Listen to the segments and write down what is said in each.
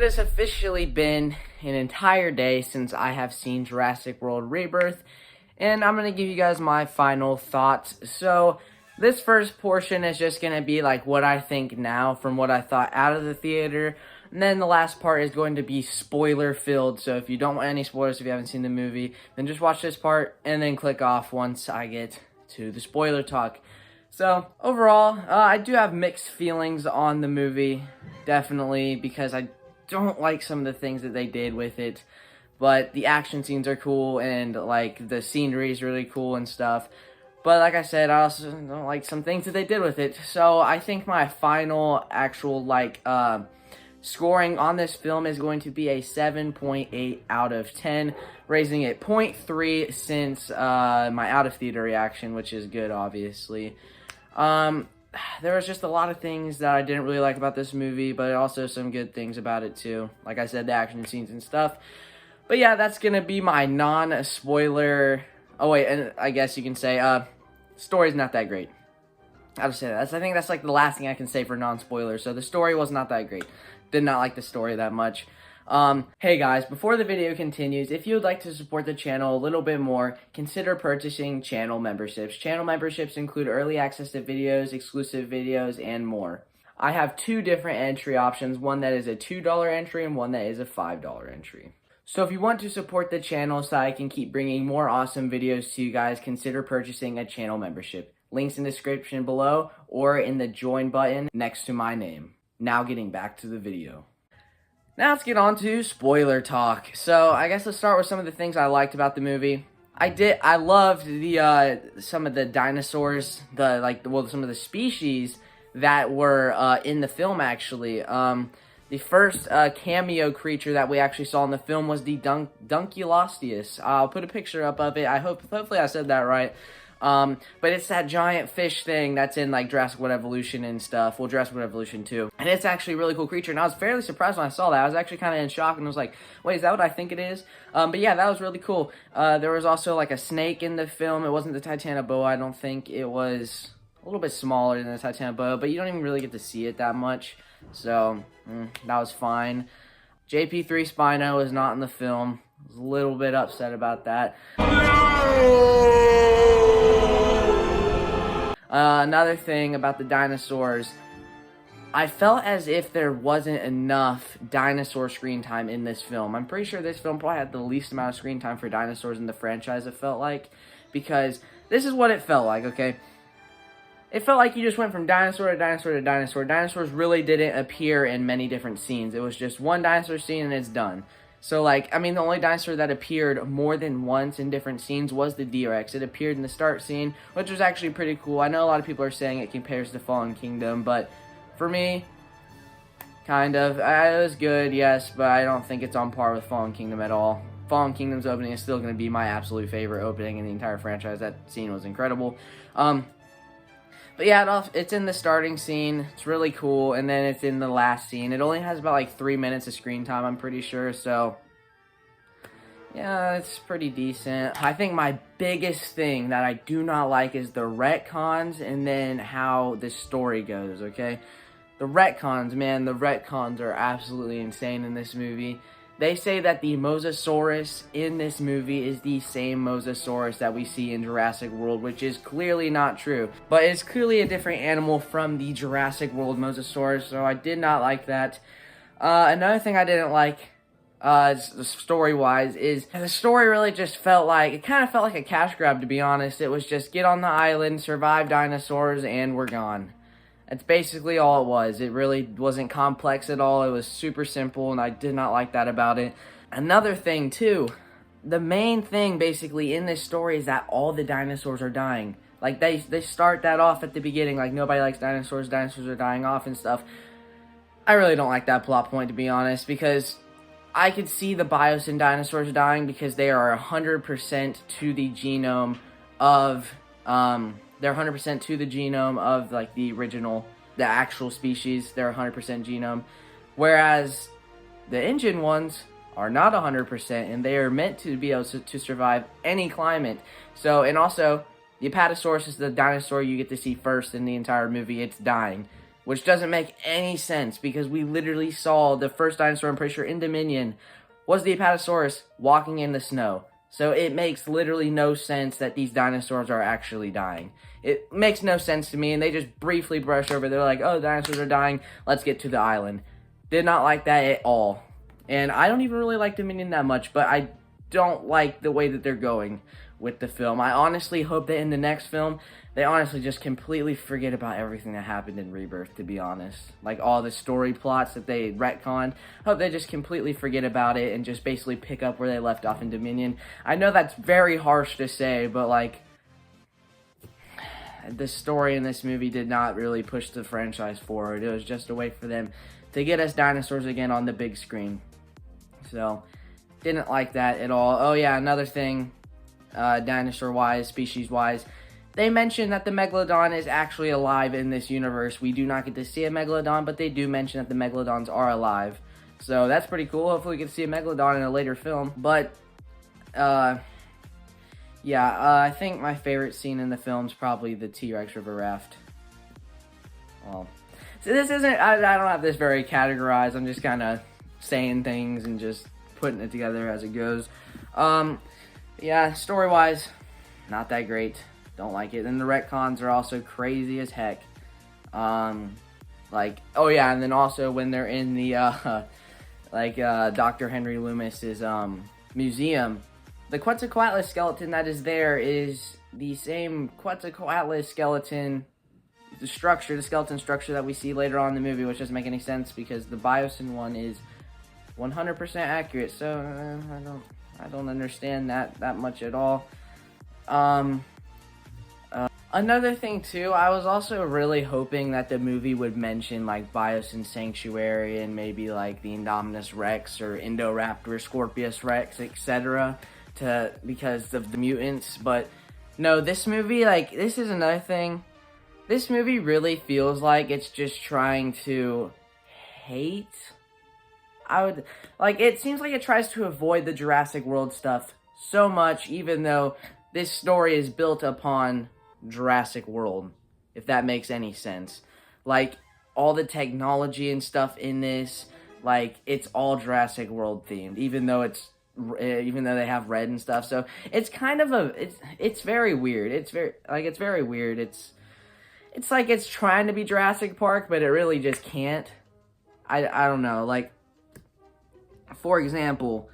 it has officially been an entire day since I have seen Jurassic World Rebirth, and I'm going to give you guys my final thoughts. So, this first portion is just going to be like what I think now from what I thought out of the theater, and then the last part is going to be spoiler-filled, so if you don't want any spoilers if you haven't seen the movie, then just watch this part, and then click off once I get to the spoiler talk. So, overall, I do have mixed feelings on the movie, definitely, because I don't like some of the things that they did with it, but the action scenes are cool, and, like, the scenery is really cool and stuff, but like I said, I also don't like some things that they did with it. So, I think my final actual, scoring on this film is going to be a 7.8 out of 10, raising it 0.3 since my out-of-theater reaction, which is good, obviously. There was just a lot of things that I didn't really like about this movie, but also some good things about it too. Like I said, the action scenes and stuff. But yeah, that's gonna be my non-spoiler... Oh wait, and I guess you can say, story's not that great. I'll just say that. I think that's like the last thing I can say for non-spoiler. So the story was not that great. Did not like the story that much. Hey guys, before the video continues, if you would like to support the channel a little bit more, consider purchasing channel memberships. Channel memberships include early access to videos, exclusive videos, and more. I have two different entry options, one that is a $2 entry and one that is a $5 entry. So if you want to support the channel so I can keep bringing more awesome videos to you guys, consider purchasing a channel membership. Links in the description below or in the join button next to my name. Now getting back to the video. Now let's get on to spoiler talk. So I guess let's start with some of the things I liked about the movie. I loved the some of the dinosaurs, some of the species that were in the film actually. The first cameo creature that we actually saw in the film was the Dunculosteus. I'll put a picture up of it. Hopefully I said that right. But it's that giant fish thing that's in, like, Jurassic World Evolution and stuff. Well, Jurassic World Evolution 2. And it's actually a really cool creature, and I was fairly surprised when I saw that. I was actually kind of in shock, and was like, wait, is that what I think it is? But yeah, that was really cool. There was also, like, a snake in the film. It wasn't the Titanoboa, I don't think. It was a little bit smaller than the Titanoboa, but you don't even really get to see it that much. So, that was fine. JP3 Spino was not in the film. I was a little bit upset about that. Another thing about the dinosaurs, I felt as if there wasn't enough dinosaur screen time in this film. I'm pretty sure this film probably had the least amount of screen time for dinosaurs in the franchise, it felt like, because this is what it felt like, okay? It felt like you just went from dinosaur to dinosaur to dinosaur. Dinosaurs really didn't appear in many different scenes. It was just one dinosaur scene and it's done. So, like, I mean, the only dinosaur that appeared more than once in different scenes was the drex. It appeared in the start scene, which was actually pretty cool. I know a lot of people are saying it compares to Fallen Kingdom, but for me, kind of. It was good, yes, but I don't think it's on par with Fallen Kingdom at all. Fallen Kingdom's opening is still going to be my absolute favorite opening in the entire franchise. That scene was incredible. But yeah, it's in the starting scene. It's really cool. And then it's in the last scene. It only has about like 3 minutes of screen time, I'm pretty sure. So, yeah, it's pretty decent. I think my biggest thing that I do not like is the retcons and then how the story goes, okay? The retcons, man, the retcons are absolutely insane in this movie. They say that the Mosasaurus in this movie is the same Mosasaurus that we see in Jurassic World, which is clearly not true. But it's clearly a different animal from the Jurassic World Mosasaurus, so I did not like that. Another thing I didn't like, story-wise, is the story really just felt like, it kind of felt like a cash grab, to be honest. It was just get on the island, survive dinosaurs, and we're gone. That's basically all it was. It really wasn't complex at all. It was super simple, and I did not like that about it. Another thing, too, the main thing, basically, in this story is that all the dinosaurs are dying. Like, they start that off at the beginning, like, nobody likes dinosaurs are dying off and stuff. I really don't like that plot point, to be honest, because I could see the Biosyn dinosaurs dying because they are 100% to the genome of, they're 100% to the genome of, like, the original, the actual species. They're 100% genome. Whereas the engine ones are not 100%, and they are meant to be able to survive any climate. So, and also, the Apatosaurus is the dinosaur you get to see first in the entire movie. It's dying. which doesn't make any sense because we literally saw the first dinosaur, I'm pretty sure, in Dominion was the Apatosaurus walking in the snow. So it makes literally no sense that these dinosaurs are actually dying. It makes no sense to me, and they just briefly brush over. They're like, oh, dinosaurs are dying, let's get to the island. Did not like that at all. And I don't even really like Dominion that much, but I don't like the way that they're going with the film. I honestly hope that in the next film, they honestly just completely forget about everything that happened in Rebirth, to be honest. Like, all the story plots that they retconned, hope they just completely forget about it and just basically pick up where they left off in Dominion. I know that's very harsh to say, but, like, the story in this movie did not really push the franchise forward. It was just a way for them to get us dinosaurs again on the big screen. So, didn't like that at all. Oh, yeah, another thing, dinosaur-wise, species-wise, they mention that the Megalodon is actually alive in this universe. We do not get to see a Megalodon, but they do mention that the Megalodons are alive. So that's pretty cool. Hopefully we can see a Megalodon in a later film. But, yeah, I think my favorite scene in the film is probably the T-Rex river raft. Well, so this isn't, I don't have this very categorized. I'm just kind of saying things and just putting it together as it goes. Yeah, story-wise, not that great. Don't like it. And the retcons are also crazy as heck. Like, oh yeah, and then also when they're in the, Dr. Henry Loomis's, museum, the Quetzalcoatlus skeleton that is there is the same Quetzalcoatlus skeleton, the skeleton structure that we see later on in the movie, which doesn't make any sense because the Biosyn one is 100% accurate, so I don't understand that much at all. Another thing too, I was also really hoping that the movie would mention like Biosyn Sanctuary and maybe like the Indominus Rex or Indoraptor, Scorpius Rex, etc. because of the mutants, but no, this movie, like, this is another thing. This movie really feels like it's just trying to hate. It seems like it tries to avoid the Jurassic World stuff so much, even though this story is built upon Jurassic World, if that makes any sense. Like, all the technology and stuff in this, like, it's all Jurassic World themed, even though they have red and stuff. So it's kind of it's very weird. It's very weird. It's like it's trying to be Jurassic Park, but it really just can't. I don't know. Like, for example,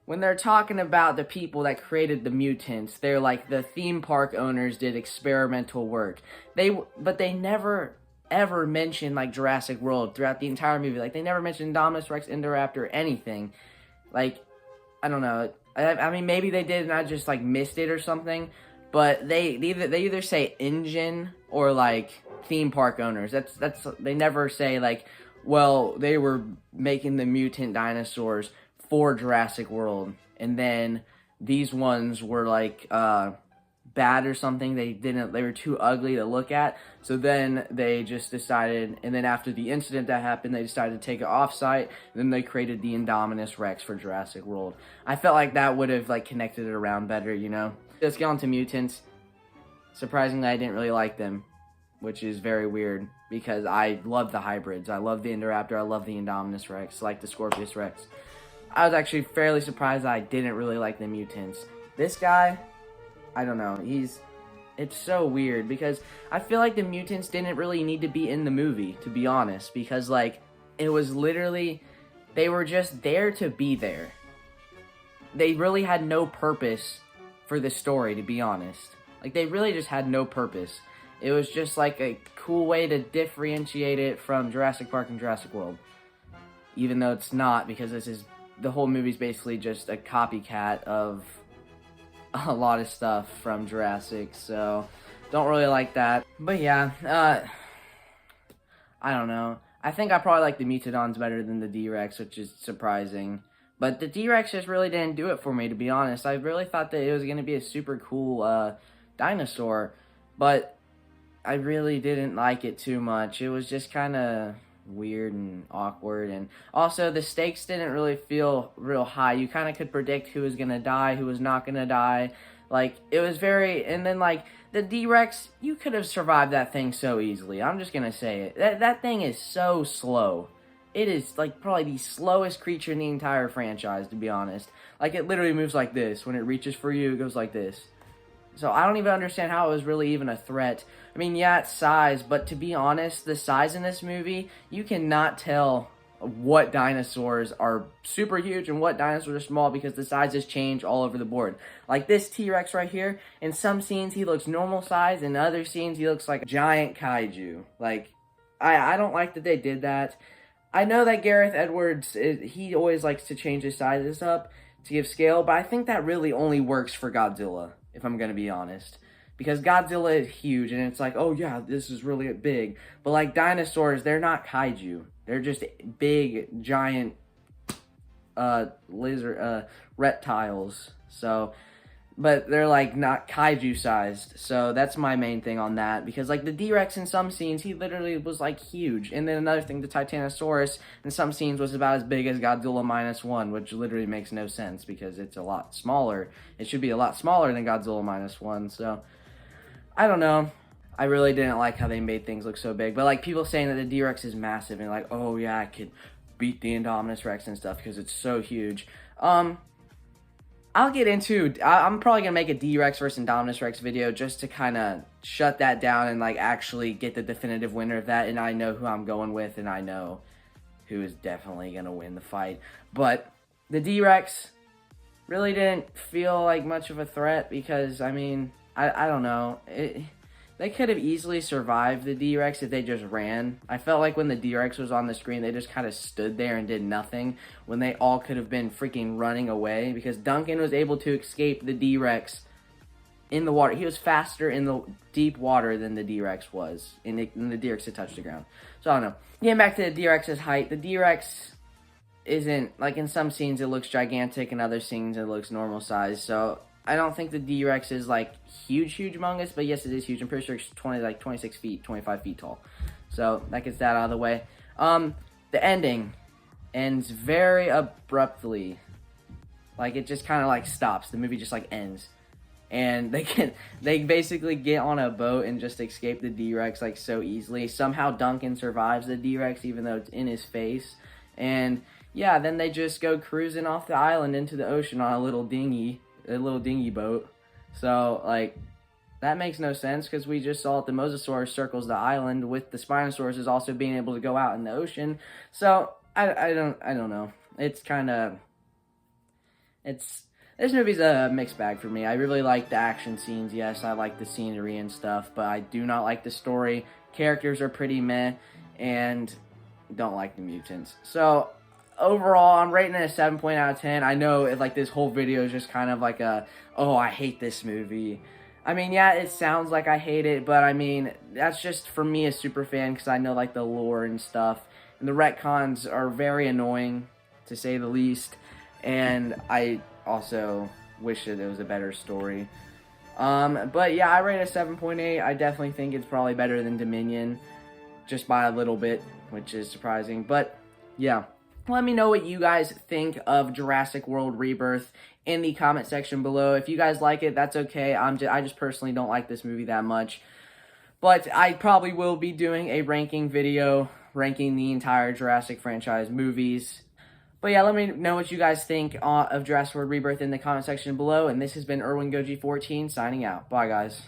when they're talking about the people that created the mutants, they're like, the theme park owners did experimental work. But they never ever mention like Jurassic World throughout the entire movie. Like, they never mentioned Indominus Rex, Indoraptor, or anything. Like, I don't know. I mean, maybe they did and I just like missed it or something. But they either say engine or like theme park owners. That's they never say like, well, they were making the mutant dinosaurs for Jurassic World, and then these ones were like bad or something. They were too ugly to look at, so then they just decided, and then after the incident that happened, they decided to take it off-site, and then they created the Indominus Rex for Jurassic World. I felt like that would have like connected it around better, you know? Let's get on to mutants. Surprisingly, I didn't really like them, which is very weird, because I love the hybrids. I love the Indoraptor, I love the Indominus Rex, like the Scorpius Rex. I was actually fairly surprised that I didn't really like the mutants. This guy, I don't know, it's so weird, because I feel like the mutants didn't really need to be in the movie, to be honest, because, like, it was literally, they were just there to be there. They really had no purpose for the story, to be honest. Like, they really just had no purpose. It was just, like, a cool way to differentiate it from Jurassic Park and Jurassic World. Even though it's not, because the whole movie's basically just a copycat of a lot of stuff from Jurassic, so don't really like that. But yeah, I don't know. I think I probably like the Mutodons better than the D-Rex, which is surprising. But the D-Rex just really didn't do it for me, to be honest. I really thought that it was going to be a super cool dinosaur, but I really didn't like it too much. It was just kind of weird and awkward, and also the stakes didn't really feel real high. You kind of could predict who was going to die, who was not going to die. Like, it was very, and then, like, the D-Rex, you could have survived that thing so easily. I'm just gonna say it. That thing is so slow. It is, like, probably the slowest creature in the entire franchise, to be honest. Like, it literally moves like this. When it reaches for you, it goes like this. So I don't even understand how it was really even a threat. I mean, yeah, it's size, but to be honest, the size in this movie, you cannot tell what dinosaurs are super huge and what dinosaurs are small because the sizes change all over the board. Like this T-Rex right here, in some scenes he looks normal size, in other scenes he looks like a giant kaiju. Like, I don't like that they did that. I know that Gareth Edwards, he always likes to change his sizes up to give scale, but I think that really only works for Godzilla, if I'm going to be honest. Because Godzilla is huge, and it's like, oh yeah, this is really big. But like dinosaurs, they're not kaiju. They're just big, giant reptiles. So, but they're like not kaiju sized. So that's my main thing on that. Because like the D-Rex in some scenes, he literally was like huge. And then another thing, the Titanosaurus in some scenes was about as big as Godzilla -1, which literally makes no sense because it's a lot smaller. It should be a lot smaller than Godzilla -1. So, I don't know. I really didn't like how they made things look so big. But like people saying that the D-Rex is massive and like, oh yeah, I could beat the Indominus Rex and stuff because it's so huge. I'll get into, I'm probably going to make a D-Rex versus Indominus Rex video just to kind of shut that down and like actually get the definitive winner of that. And I know who I'm going with and I know who is definitely going to win the fight. But the D-Rex really didn't feel like much of a threat because, I mean, I don't know. They could have easily survived the D-Rex if they just ran. I felt like when the D-Rex was on the screen, they just kind of stood there and did nothing when they all could have been freaking running away because Duncan was able to escape the D-Rex in the water. He was faster in the deep water than the D-Rex was, and the D-Rex had touched the ground. So, I don't know. Getting back to the D-Rex's height, the D-Rex isn't, like in some scenes it looks gigantic, in other scenes it looks normal size, so I don't think the D-Rex is, like, huge humongous, but yes, it is huge. I'm pretty sure it's 26 feet, 25 feet tall. So, that gets that out of the way. The ending ends very abruptly. Like, it just kind of, like, stops. The movie just, like, ends. And they basically get on a boat and just escape the D-Rex, like, so easily. Somehow Duncan survives the D-Rex, even though it's in his face. And, yeah, then they just go cruising off the island into the ocean on a little dinghy boat. So, like, that makes no sense because we just saw that the Mosasaurus circles the island with the Spinosaurus is also being able to go out in the ocean. So, I don't know. It's kind of, this movie's a mixed bag for me. I really like the action scenes. Yes, I like the scenery and stuff, but I do not like the story. Characters are pretty meh, and don't like the mutants. So, overall, I'm rating it a 7 out of 10. I know like this whole video is just kind of like a, oh, I hate this movie. I mean, yeah, it sounds like I hate it, but I mean, that's just for me a super fan because I know like the lore and stuff. And the retcons are very annoying, to say the least. And I also wish that it was a better story. But yeah, I rate it a 7.8. I definitely think it's probably better than Dominion, just by a little bit, which is surprising. But yeah. Let me know what you guys think of Jurassic World Rebirth in the comment section below. If you guys like it, that's okay. I just personally don't like this movie that much. But I probably will be doing a ranking video, ranking the entire Jurassic franchise movies. But yeah, let me know what you guys think of Jurassic World Rebirth in the comment section below. And this has been Erwin Goji14 signing out. Bye, guys.